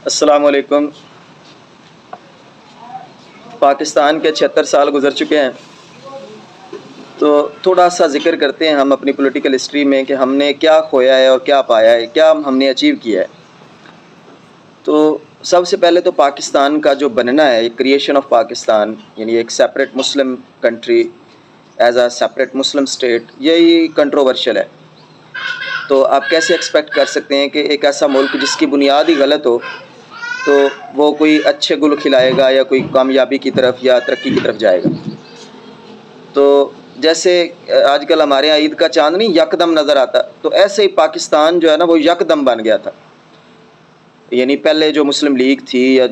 السلام علیکم۔ پاکستان کے 76 سال گزر چکے ہیں، تو تھوڑا سا ذکر کرتے ہیں ہم اپنی پولیٹیکل ہسٹری میں کہ ہم نے کیا کھویا ہے اور کیا پایا ہے، کیا ہم نے اچیو کیا ہے۔ تو سب سے پہلے تو پاکستان کا جو بننا ہے، ایک کریشن آف پاکستان، یعنی ایک separate Muslim country as a separate Muslim state, یہی کنٹروورشل ہے۔ تو آپ کیسے ایکسپیکٹ کر سکتے ہیں کہ ایک ایسا ملک جس کی بنیاد ہی غلط ہو تو وہ کوئی اچھے گل کھلائے گا یا کوئی کامیابی کی طرف یا ترقی کی طرف جائے گا؟ تو جیسے آج کل ہمارے یہاں عید کا چاند نہیں یکدم نظر آتا، تو ایسے ہی پاکستان جو ہے نا وہ یکدم بن گیا تھا۔ یعنی پہلے جو مسلم لیگ تھی یا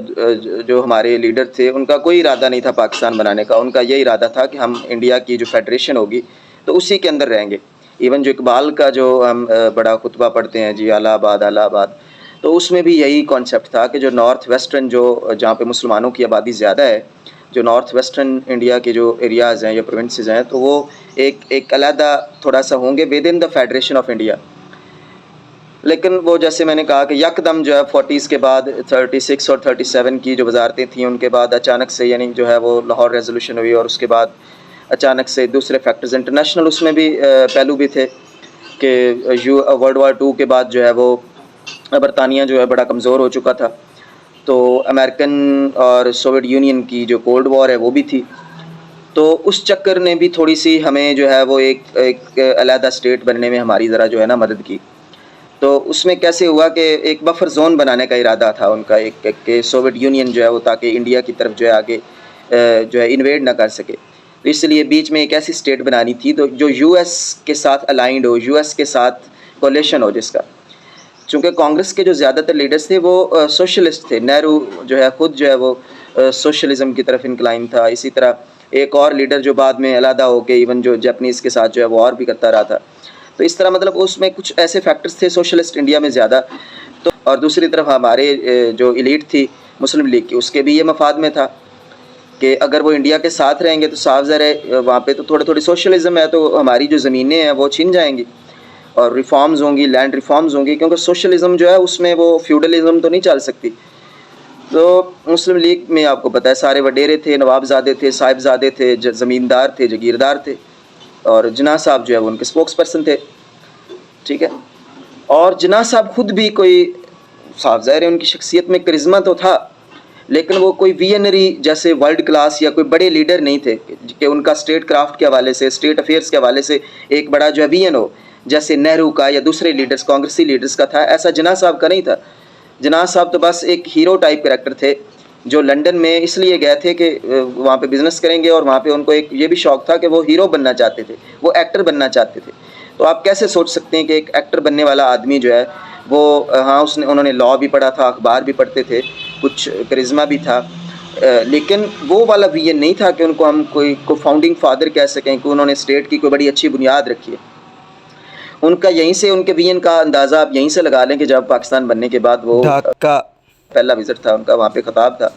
جو ہمارے لیڈر تھے، ان کا کوئی ارادہ نہیں تھا پاکستان بنانے کا، ان کا یہ ارادہ تھا کہ ہم انڈیا کی جو فیڈریشن ہوگی تو اسی کے اندر رہیں گے۔ ایون جو اقبال کا جو ہم بڑا خطبہ پڑھتے ہیں جی الہ آباد الہ آباد، تو اس میں بھی یہی کانسیپٹ تھا کہ جو نارتھ ویسٹرن جہاں پہ مسلمانوں کی آبادی زیادہ ہے، جو نارتھ ویسٹرن انڈیا کے جو ایریاز ہیں یا پروونسز ہیں، تو وہ ایک علیحدہ تھوڑا سا ہوں گے with in the federation of India. لیکن وہ جیسے میں نے کہا کہ یکدم جو ہے 40s کے بعد 36 اور 37 کی جو وزارتیں تھیں، ان کے بعد اچانک سے یعنی جو ہے وہ لاہور ریزولوشن ہوئی، اور اس کے بعد اچانک سے دوسرے فیکٹرز انٹرنیشنل اس میں بھی پہلو بھی تھے کہ ورلڈ وار 2 کے بعد جو ہے وہ برطانیہ جو ہے بڑا کمزور ہو چکا تھا، تو امریکن اور سوویت یونین کی جو کولڈ وار ہے وہ بھی تھی۔ تو اس چکر نے بھی تھوڑی سی ہمیں جو ہے وہ ایک علیحدہ اسٹیٹ بننے میں ہماری ذرا جو ہے نا مدد کی۔ تو اس میں کیسے ہوا کہ ایک بفر زون بنانے کا ارادہ تھا ان کا، ایک کہ سوویت یونین جو ہے وہ تاکہ انڈیا کی طرف جو ہے آگے جو ہے انویڈ نہ کر سکے، تو اس لیے بیچ میں ایک ایسی اسٹیٹ بنانی تھی تو جو یو ایس کے ساتھ الائنڈ ہو، یو ایس کے ساتھ کولیشن ہو جس کا۔ چونکہ کانگریس کے جو زیادہ تر لیڈرز تھے وہ سوشلسٹ تھے، نہرو جو ہے خود جو ہے وہ سوشلزم کی طرف انکلائن تھا، اسی طرح ایک اور لیڈر جو بعد میں علیحدہ ہو کے ایون جو جاپنیز کے ساتھ جو ہے وہ اور بھی کرتا رہا تھا۔ تو اس طرح مطلب اس میں کچھ ایسے فیکٹرز تھے سوشلسٹ انڈیا میں زیادہ، تو اور دوسری طرف ہمارے جو ایلیٹ تھی مسلم لیگ کی، اس کے بھی یہ مفاد میں تھا کہ اگر وہ انڈیا کے ساتھ رہیں گے تو صاف ظاہر ہے وہاں پہ تو تھوڑی سوشلزم ہے، تو ہماری جو زمینیں ہیں وہ چھین جائیں گی اور ریفارمز ہوں گی، لینڈ ریفارمز ہوں گی، کیونکہ سوشلزم جو ہے اس میں وہ فیوڈلزم تو نہیں چل سکتی۔ تو مسلم لیگ میں آپ کو پتہ ہے سارے وڈیرے تھے، نواب زادے تھے، صاحب زادے تھے، زمیندار تھے، جگیردار تھے، اور جناح صاحب جو ہے وہ ان کے اسپوکس پرسن تھے، ٹھیک ہے۔ اور جناح صاحب خود بھی کوئی صاف ظاہر ہے ان کی شخصیت میں کرزمہ تو تھا، لیکن وہ کوئی ویژنری جیسے ورلڈ کلاس یا کوئی بڑے لیڈر نہیں تھے کہ ان کا اسٹیٹ کرافٹ کے حوالے سے، اسٹیٹ افیئرس کے حوالے سے ایک بڑا جو ہے ویژن ہو، جیسے نہرو کا یا دوسرے لیڈرز کانگریسی لیڈرز کا تھا، ایسا جناح صاحب کا نہیں تھا۔ جناح صاحب تو بس ایک ہیرو ٹائپ کریکٹر تھے جو لنڈن میں اس لیے گئے تھے کہ وہاں پہ بزنس کریں گے، اور وہاں پہ ان کو ایک یہ بھی شوق تھا کہ وہ ہیرو بننا چاہتے تھے، وہ ایکٹر بننا چاہتے تھے۔ تو آپ کیسے سوچ سکتے ہیں کہ ایک ایکٹر بننے والا آدمی جو ہے وہ ہاں انہوں نے لاء بھی پڑھا تھا، اخبار بھی پڑھتے تھے، کچھ کرزمہ بھی تھا، لیکن وہ والا ویژن نہیں تھا کہ ان کو ہم کوئی فاؤنڈنگ فادر کہہ سکیں کہ انہوں نے اسٹیٹ کی کوئی بڑی اچھی بنیاد رکھی ہے۔ ان کا یہیں سے ان کے ویژن کا اندازہ آپ یہیں سے لگا لیں کہ جب پاکستان بننے کے بعد وہ ڈھاکہ پہلا وزٹ تھا ان کا، وہاں پہ خطاب تھا،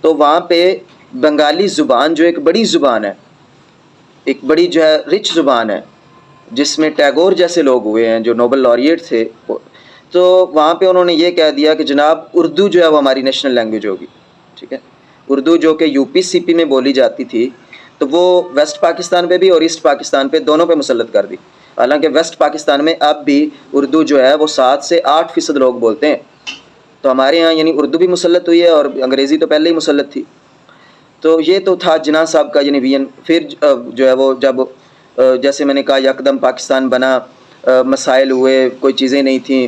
تو وہاں پہ بنگالی زبان جو ایک بڑی زبان ہے، ایک بڑی جو ہے رچ زبان ہے، جس میں ٹیگور جیسے لوگ ہوئے ہیں جو نوبل laureate تھے، تو وہاں پہ انہوں نے یہ کہہ دیا کہ جناب اردو جو ہے وہ ہماری نیشنل لینگویج ہوگی، ٹھیک ہے۔ اردو جو کہ یو پی سی پی میں بولی جاتی تھی، تو وہ ویسٹ پاکستان پہ بھی اور ایسٹ پاکستان پہ دونوں پہ مسلط کر دی۔ حالانکہ ویسٹ پاکستان میں اب بھی اردو جو ہے وہ 7 سے 8% لوگ بولتے ہیں، تو ہمارے یہاں یعنی اردو بھی مسلط ہوئی ہے اور انگریزی تو پہلے ہی مسلط تھی۔ تو یہ تو تھا جناح صاحب کا یعنی ویژن۔ پھر جو ہے وہ جب جیسے میں نے کہا یکدم پاکستان بنا، مسائل ہوئے، کوئی چیزیں نہیں تھیں،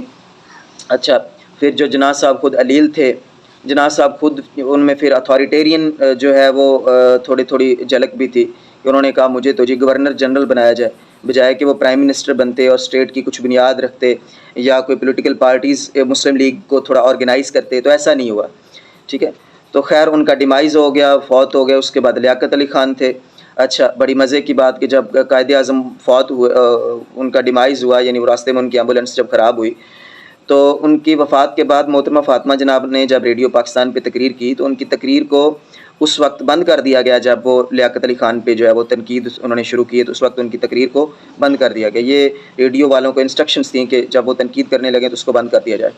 اچھا پھر جو جناح صاحب خود علیل تھے، جناح صاحب خود ان میں پھر اتھارٹیرین جو ہے وہ تھوڑی جھلک بھی تھی کہ انہوں نے کہا مجھے تو جی گورنر جنرل بنایا جائے، بجائے کہ وہ پرائم منسٹر بنتے اور اسٹیٹ کی کچھ بنیاد رکھتے یا کوئی پولیٹیکل پارٹیز مسلم لیگ کو تھوڑا آرگنائز کرتے، تو ایسا نہیں ہوا، ٹھیک ہے۔ تو خیر ان کا ڈیمائز ہو گیا، فوت ہو گئے۔ اس کے بعد لیاقت علی خان تھے۔ اچھا بڑی مزے کی بات کہ جب قائد اعظم فوت ہوئے، ان کا ڈیمائز ہوا، یعنی وہ راستے میں ان کی ایمبولینس جب خراب ہوئی، تو ان کی وفات کے بعد محترمہ فاطمہ جناب نے جب ریڈیو پاکستان پہ تقریر کی تو ان کی تقریر کو اس وقت بند کر دیا گیا جب وہ لیاقت علی خان پہ جو ہے وہ تنقید انہوں نے شروع کی، تو اس وقت ان کی تقریر کو بند کر دیا گیا۔ یہ ریڈیو والوں کو انسٹرکشنز تھیں کہ جب وہ تنقید کرنے لگے تو اس کو بند کر دیا جائے۔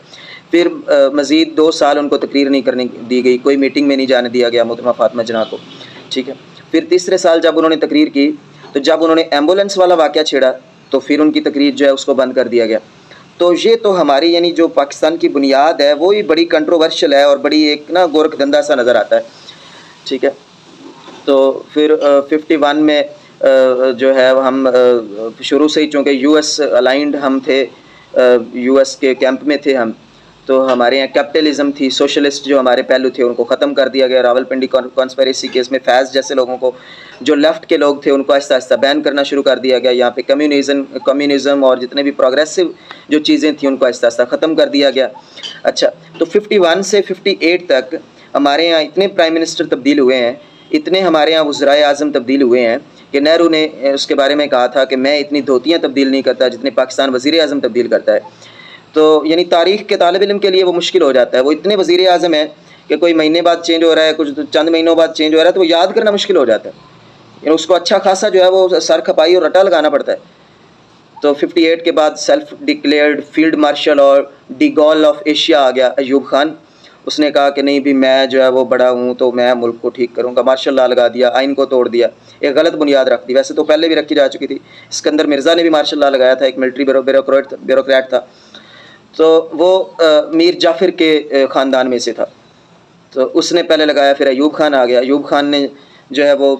پھر مزید 2 سال ان کو تقریر نہیں کرنے دی گئی، کوئی میٹنگ میں نہیں جانے دیا گیا محترمہ فاطمہ جناح کو، ٹھیک ہے۔ پھر تیسرے سال جب انہوں نے تقریر کی تو جب انہوں نے ایمبولینس والا واقعہ چھیڑا تو پھر ان کی تقریر جو ہے اس کو بند کر دیا گیا۔ تو یہ تو ہماری یعنی جو پاکستان کی بنیاد ہے وہی بڑی کنٹروورشل ہے اور بڑی ایک نا گورکھ دھندا سا نظر آتا ہے، ٹھیک ہے۔ تو پھر 51 میں جو ہے ہم شروع سے ہی چونکہ یو ایس الائنڈ ہم تھے، یو ایس کے کیمپ میں تھے ہم، تو ہمارے یہاں کیپٹلزم تھی، سوشلسٹ جو ہمارے پہلو تھے ان کو ختم کر دیا گیا۔ راولپنڈی کانسپیریسی کیس میں فیض جیسے لوگوں کو، جو لیفٹ کے لوگ تھے ان کو آہستہ آہستہ بین کرنا شروع کر دیا گیا۔ یہاں پہ کمیونزم اور جتنے بھی پروگریسو جو چیزیں تھیں ان کو آہستہ آہستہ ختم کر دیا گیا۔ اچھا، تو 51 سے 58 تک ہمارے یہاں اتنے پرائم منسٹر تبدیل ہوئے ہیں، اتنے ہمارے یہاں وزرائے اعظم تبدیل ہوئے ہیں کہ نہرو نے اس کے بارے میں کہا تھا کہ میں اتنی دھوتیاں تبدیل نہیں کرتا جتنے پاکستان وزیر اعظم تبدیل کرتا ہے۔ تو یعنی تاریخ کے طالب علم کے لیے وہ مشکل ہو جاتا ہے، وہ اتنے وزیر اعظم ہیں کہ کوئی مہینے بعد چینج ہو رہا ہے، کچھ چند مہینوں بعد چینج ہو رہا ہے، تو وہ یاد کرنا مشکل ہو جاتا ہے، یعنی اس کو اچھا خاصا جو ہے وہ سر کھپائی اور رٹا لگانا پڑتا ہے۔ تو 58 کے بعد سیلف ڈکلیئرڈ فیلڈ مارشل اور ڈی گول آف ایشیا آ گیا ایوب خان۔ اس نے کہا کہ نہیں بھی میں جو ہے وہ بڑا ہوں تو میں ملک کو ٹھیک کروں گا، مارشل لا لگا دیا، آئین کو توڑ دیا، ایک غلط بنیاد رکھ دی، ویسے تو پہلے بھی رکھی جا چکی تھی۔ اسکندر مرزا نے بھی مارشل لا لگایا تھا، ایک ملٹری بیوروکریٹ تھا، تو وہ میر جعفر کے خاندان میں سے تھا، تو اس نے پہلے لگایا، پھر ایوب خان آ گیا۔ ایوب خان نے جو ہے وہ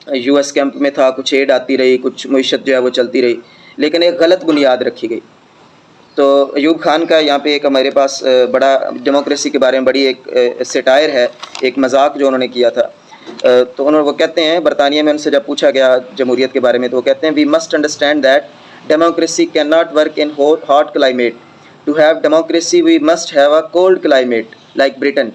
یو ایس کیمپ میں تھا، کچھ ایڈ آتی رہی، کچھ معیشت جو ہے وہ چلتی رہی، لیکن ایک غلط بنیاد رکھی گئی۔ تو ایوب خان کا یہاں پہ ایک ہمارے پاس بڑا ڈیموکریسی کے بارے میں بڑی ایک سیٹائر ہے، ایک مذاق جو انہوں نے کیا تھا۔ تو وہ کہتے ہیں، برطانیہ میں ان سے جب پوچھا گیا جمہوریت کے بارے میں تو وہ کہتے ہیں we must understand that democracy cannot work in hot climate. To have democracy we must have a cold climate like Britain.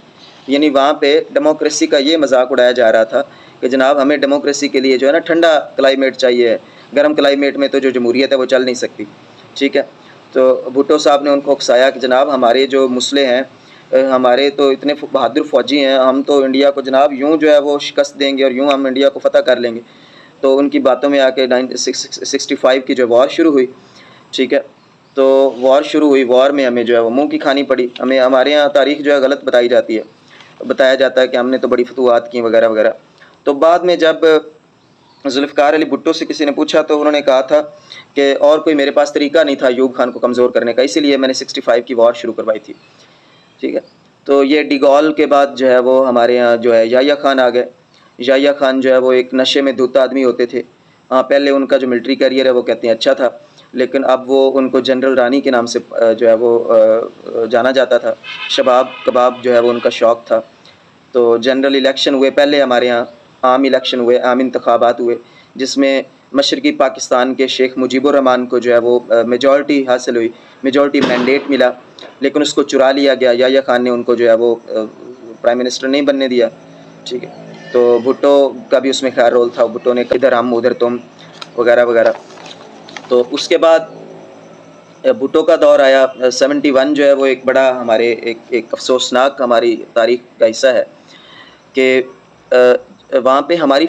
یعنی وہاں پہ ڈیموکریسی کا یہ مذاق اڑایا جا رہا تھا کہ جناب ہمیں ڈیموکریسی کے لیے جو ہے نا ٹھنڈا کلائمیٹ چاہیے، گرم کلائمیٹ میں تو جو جمہوریت ہے وہ چل نہیں سکتی، ٹھیک ہے۔ تو بھٹو صاحب نے ان کو اکسایا کہ جناب ہمارے جو مسلح ہیں، ہمارے تو اتنے بہادر فوجی ہیں، ہم تو انڈیا کو جناب یوں جو ہے وہ شکست دیں گے اور یوں ہم انڈیا کو فتح کر لیں گے۔ تو ان کی باتوں میں آ کے 1965 کی جو وار شروع ہوئی، ٹھیک ہے، تو وار شروع ہوئی، وار میں ہمیں جو ہے وہ منہ کی کھانی پڑی، ہمیں ہمارے یہاں تاریخ جو ہے غلط بتائی جاتی ہے، بتایا جاتا ہے کہ ہم نے تو بڑی فتوحات کی وغیرہ وغیرہ۔ تو بعد میں جب ذوالفقار علی بھٹو سے کسی نے پوچھا تو انہوں نے کہا تھا کہ اور کوئی میرے پاس طریقہ نہیں تھا ایوب خان کو کمزور کرنے کا، اسی لیے میں نے 65 کی وار شروع کروائی تھی، ٹھیک ہے۔ تو یہ ڈیگول کے بعد جو ہے وہ ہمارے یہاں جو ہے یحییٰ خان آ گئے۔ یحییٰ خان جو ہے وہ ایک نشے میں دھت آدمی ہوتے تھے، ہاں پہلے ان کا جو ملٹری کیریئر ہے وہ کہتے ہیں اچھا تھا، لیکن اب وہ ان کو جنرل رانی کے نام سے جو ہے وہ جانا جاتا تھا، شباب کباب جو ہے وہ ان کا شوق تھا۔ تو جنرل الیکشن ہوئے، پہلے ہمارے یہاں عام الیکشن ہوئے، عام انتخابات ہوئے، جس میں مشرقی پاکستان کے شیخ مجیب الرحمان کو جو ہے وہ میجورٹی حاصل ہوئی، میجورٹی مینڈیٹ ملا، لیکن اس کو چرا لیا گیا، یحییٰ خان نے ان کو جو ہے وہ پرائم منسٹر نہیں بننے دیا، ٹھیک ہے۔ تو بھٹو کا بھی اس میں خیر رول تھا، بھٹو نے ادھر ہم ادھر تم وغیرہ وغیرہ۔ تو اس کے بعد بھٹو کا دور آیا، 71 جو ہے وہ ایک بڑا ہمارے ایک افسوسناک ہماری تاریخ کا حصہ ہے کہ وہاں پہ ہماری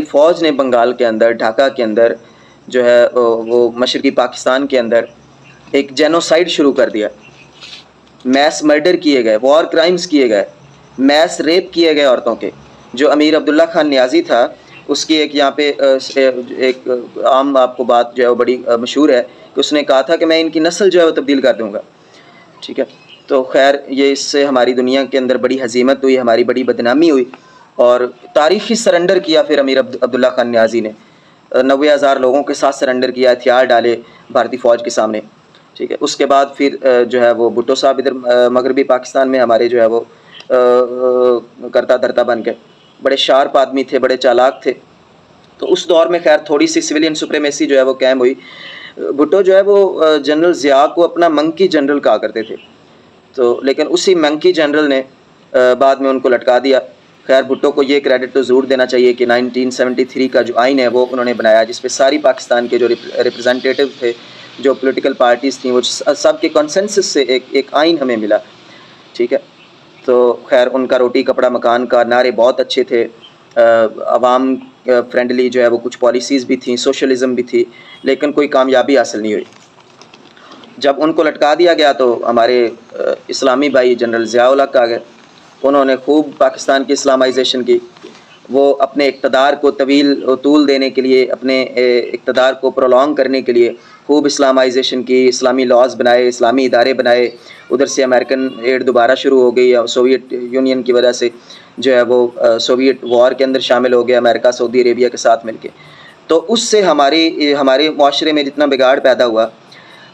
فوج نے بنگال کے اندر، ڈھاکہ کے اندر جو ہے وہ مشرقی پاکستان کے اندر ایک جینوسائیڈ شروع کر دیا، میس مرڈر کیے گئے، وار کرائمز کیے گئے، میس ریپ کیے گئے عورتوں کے۔ جو امیر عبداللہ خان نیازی تھا، اس کی ایک یہاں پہ ایک عام آپ کو بات جو ہے وہ بڑی مشہور ہے کہ اس نے کہا تھا کہ میں ان کی نسل جو ہے وہ تبدیل کر دوں گا، ٹھیک ہے۔ تو خیر یہ اس سے ہماری دنیا کے اندر بڑی ہزیمت ہوئی، ہماری بڑی بدنامی ہوئی، اور تاریخی سرنڈر کیا پھر امیر عبداللہ خان نیازی نے 90,000 لوگوں کے ساتھ سرنڈر کیا، ہتھیار ڈالے بھارتی فوج کے سامنے، ٹھیک ہے۔ اس کے بعد پھر جو ہے وہ بھٹو صاحب ادھر مغربی پاکستان میں ہمارے جو ہے وہ کرتا دھرتا بن کے، بڑے شارپ آدمی تھے، بڑے چالاک تھے۔ تو اس دور میں خیر تھوڑی سی سویلین سپریمیسی جو ہے وہ قائم ہوئی۔ بھٹو جو ہے وہ جنرل ضیاء کو اپنا منکی جنرل کہا کرتے تھے، تو لیکن اسی منکی جنرل نے بعد میں ان کو لٹکا دیا۔ خیر بھٹو کو یہ کریڈٹ تو ضرور دینا چاہیے کہ 1973 کا جو آئین ہے وہ انہوں نے بنایا، جس پہ ساری پاکستان کے جو ریپرزنٹیٹیو تھے جو پولیٹیکل پارٹیز تھیں وہ سب کے کنسنسس سے ایک آئین ہمیں ملا، ٹھیک ہے. تو خیر ان کا روٹی کپڑا مکان کا نعرے بہت اچھے تھے، عوام فرینڈلی جو ہے وہ کچھ پالیسیز بھی تھیں، سوشلزم بھی تھی، لیکن کوئی کامیابی حاصل نہیں ہوئی. جب ان کو لٹکا دیا گیا تو ہمارے اسلامی بھائی جنرل ضیاء الحق آ گئے. انہوں نے خوب پاکستان کی اسلامائزیشن کی. وہ اپنے اقتدار کو طول دینے کے لیے، اپنے اقتدار کو پرولونگ کرنے کے لیے خوب اسلامائزیشن کی، اسلامی لاز بنائے، اسلامی ادارے بنائے. ادھر سے امریکن ایڈ دوبارہ شروع ہو گئی، سوویت یونین کی وجہ سے جو ہے وہ سوویت وار کے اندر شامل ہو گیا امریکہ سعودی عربیہ کے ساتھ مل کے. تو اس سے ہمارے معاشرے میں جتنا بگاڑ پیدا ہوا،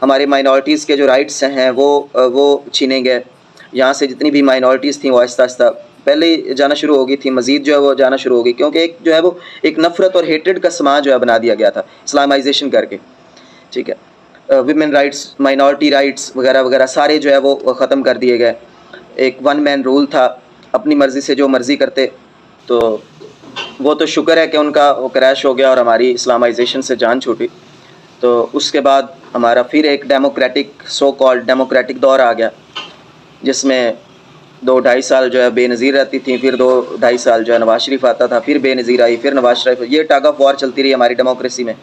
ہمارے مائنورٹیز کے جو رائٹس ہیں وہ چھینے گئے. یہاں سے جتنی بھی مائنورٹیز تھیں وہ آہستہ آہستہ پہلے ہی جانا شروع ہو گئی تھی، مزید جو ہے وہ جانا شروع ہو گئی، کیونکہ ایک جو ہے وہ ایک نفرت اور ہیٹرڈ کا سماج جو ہے بنا دیا گیا تھا اسلامائزیشن کر کے، ٹھیک ہے. ویمن رائٹس، مائنورٹی رائٹس وغیرہ وغیرہ سارے جو ہے وہ ختم کر دیے گئے. ایک ون مین رول تھا، اپنی مرضی سے جو مرضی کرتے. تو وہ تو شکر ہے کہ ان کا وہ کریش ہو گیا اور ہماری اسلامائزیشن سے جان چھوٹی. تو اس کے بعد ہمارا پھر ایک ڈیموکریٹک سو کالڈ ڈیموکریٹک دور آ گیا، جس میں 2-2.5 سال جو ہے بے نظیر رہتی تھیں، پھر 2-2.5 سال جو ہے نواز شریف آتا تھا، پھر بے نظیر آئی، پھر نواز شریف. یہ ٹگ آف وار چلتی رہی ہماری ڈیموکریسی میں،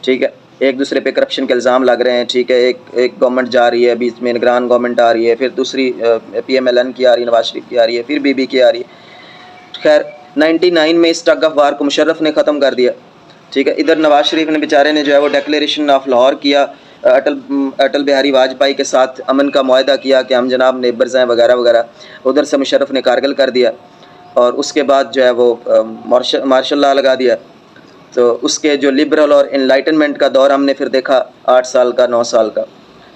ٹھیک ہے. ایک دوسرے پہ کرپشن کے الزام لگ رہے ہیں، ٹھیک ہے. ایک گورنمنٹ جا رہی ہے، بیچ میں نگران گورنمنٹ آ رہی ہے، پھر دوسری PMLN کی آ رہی ہے، نواز شریف کی آ رہی ہے، پھر BB کی آ رہی ہے. خیر 99 میں اس ٹگ آف وار کو مشرف نے ختم کر دیا، ٹھیک ہے. ادھر نواز شریف نے بیچارے نے جو ہے وہ ڈیکلیریشن آف لاہور کیا، اٹل بہاری واجپئی کے ساتھ امن کا معاہدہ کیا کہ ہم جناب نیبرز ہیں وغیرہ وغیرہ. ادھر سے مشرف نے کارگل کر دیا، اور اس کے بعد جو ہے وہ مارشل لا لگا دیا. تو اس کے جو لبرل اور انلائٹنمنٹ کا دور ہم نے پھر دیکھا 8 سال کا 9 سال کا،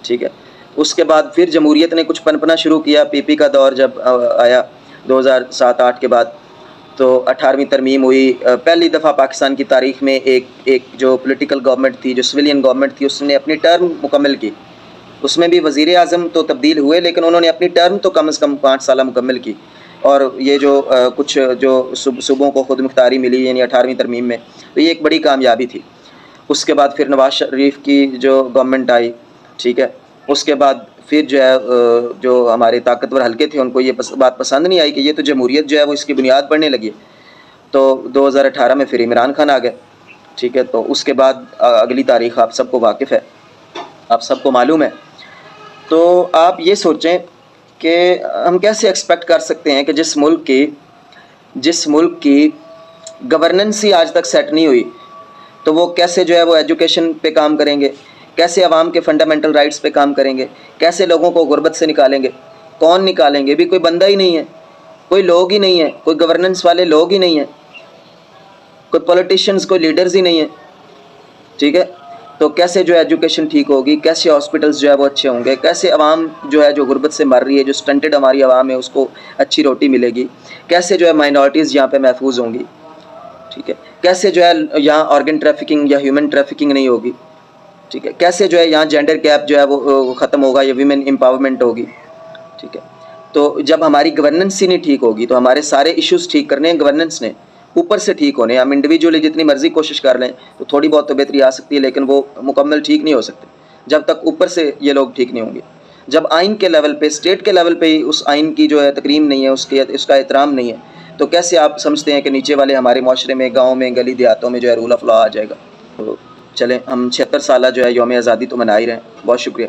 ٹھیک ہے. اس کے بعد پھر جمہوریت نے کچھ پنپنا شروع کیا. PP کا دور جب آیا 2007-8 کے بعد، تو 18ویں ترمیم ہوئی. پہلی دفعہ پاکستان کی تاریخ میں ایک جو پولیٹیکل گورنمنٹ تھی، جو سویلین گورنمنٹ تھی، اس نے اپنی ٹرم مکمل کی. اس میں بھی وزیر اعظم تو تبدیل ہوئے، لیکن انہوں نے اپنی ٹرم تو کم از کم 5 سالہ مکمل کی. اور یہ جو کچھ جو صوبوں کو خود مختاری ملی یعنی 18ویں ترمیم میں، تو یہ ایک بڑی کامیابی تھی. اس کے بعد پھر نواز شریف کی جو گورنمنٹ آئی، ٹھیک ہے. اس کے بعد پھر جو ہے جو ہمارے طاقتور حلقے تھے ان کو یہ بات پسند نہیں آئی کہ یہ تو جمہوریت جو ہے وہ اس کی بنیاد بڑھنے لگی. تو 2018 میں پھر عمران خان آ گئے، ٹھیک ہے. تو اس کے بعد اگلی تاریخ آپ سب کو واقف ہے، آپ سب کو معلوم ہے. تو آپ یہ سوچیں کہ ہم کیسے ایکسپیکٹ کر سکتے ہیں کہ جس ملک کی گورننس ہی آج تک سیٹ نہیں ہوئی، تو وہ کیسے جو ہے وہ ایجوکیشن پہ کام کریں گے، کیسے عوام کے فنڈامنٹل رائٹس پہ کام کریں گے، کیسے لوگوں کو غربت سے نکالیں گے. کون نکالیں گے؟ بھی کوئی بندہ ہی نہیں ہے، کوئی لوگ ہی نہیں ہے، کوئی گورننس والے لوگ ہی نہیں ہیں، کوئی پولیٹیشینز، کوئی لیڈرز ہی نہیں ہیں، ٹھیک ہے. تو کیسے جو ہے ایجوکیشن ٹھیک ہوگی، کیسے ہاسپٹلز جو ہے وہ اچھے ہوں گے، کیسے عوام جو ہے جو غربت سے مر رہی ہے، جو سٹنٹڈ ہماری عوام ہے اس کو اچھی روٹی ملے گی، کیسے جو ہے مائنورٹیز یہاں پہ محفوظ ہوں گی، ٹھیک ہے. کیسے جو ہے یہاں آرگن ٹریفکنگ یا ہیومن ٹریفکنگ نہیں ہوگی، ٹھیک ہے. کیسے جو ہے یہاں جینڈر گیپ جو ہے وہ ختم ہوگا یا ویمن امپاورمنٹ ہوگی، ٹھیک ہے. تو جب ہماری گورننس ہی نہیں ٹھیک ہوگی تو ہمارے سارے ایشوز ٹھیک کرنے ہیں گورننس نے، اوپر سے ٹھیک ہونے. ہم انڈیویجولی جتنی مرضی کوشش کر لیں تو تھوڑی بہت تو بہتری آ سکتی ہے، لیکن وہ مکمل ٹھیک نہیں ہو سکتے جب تک اوپر سے یہ لوگ ٹھیک نہیں ہوں گے. جب آئین کے لیول پہ، اسٹیٹ کے لیول پہ ہی اس آئین کی جو ہے تکریم نہیں ہے، اس کا احترام نہیں ہے، تو کیسے آپ سمجھتے ہیں کہ نیچے والے ہمارے معاشرے میں، گاؤں میں، گلی دیہاتوں میں جو ہے رول آف لا آ جائے گا. تو چلیں ہم 76 سالہ جو ہے یوم آزادی تو منا ہی رہے ہیں. بہت شکریہ.